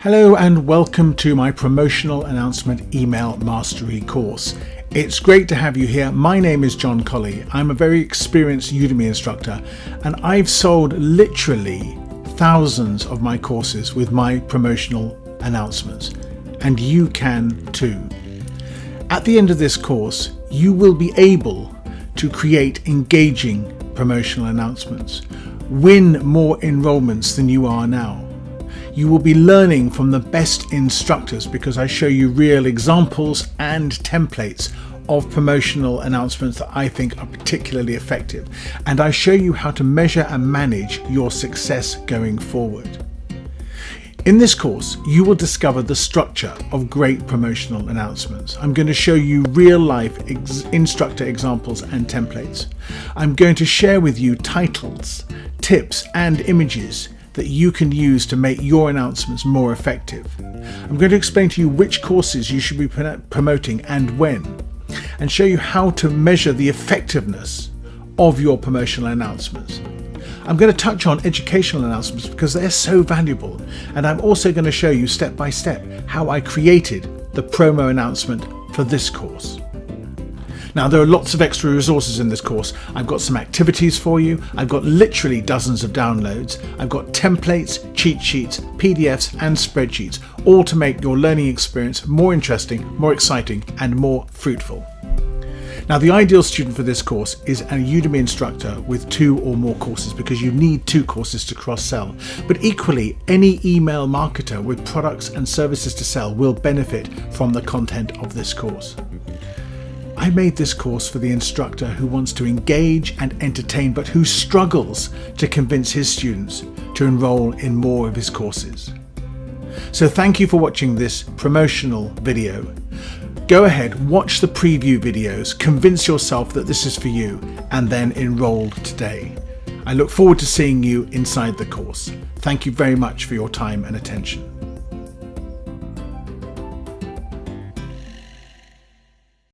Hello and welcome to my promotional announcement email mastery course. It's great to have you here. My name is John Colley. I'm a very experienced Udemy instructor and I've sold literally thousands of my courses with my promotional announcements, and you can too. At the end of this course, you will be able to create engaging promotional announcements, win more enrollments than you are now. You will be learning from the best instructors because I show you real examples and templates of promotional announcements that I think are particularly effective. And I show you how to measure and manage your success going forward. In this course, you will discover the structure of great promotional announcements. I'm going to show you real life instructor examples and templates. I'm going to share with you titles, tips, and images that you can use to make your announcements more effective. I'm going to explain to you which courses you should be promoting and when, and show you how to measure the effectiveness of your promotional announcements. I'm going to touch on educational announcements because they're so valuable, and I'm also going to show you step by step how I created the promo announcement for this course. Now, there are lots of extra resources in this course. I've got some activities for you. I've got literally dozens of downloads. I've got templates, cheat sheets, PDFs, and spreadsheets, all to make your learning experience more interesting, more exciting, and more fruitful. Now, the ideal student for this course is a Udemy instructor with 2 or more courses because you need 2 courses to cross-sell. But equally, any email marketer with products and services to sell will benefit from the content of this course. I made this course for the instructor who wants to engage and entertain, but who struggles to convince his students to enroll in more of his courses. So thank you for watching this promotional video. Go ahead, watch the preview videos, convince yourself that this is for you, and then enroll today. I look forward to seeing you inside the course. Thank you very much for your time and attention.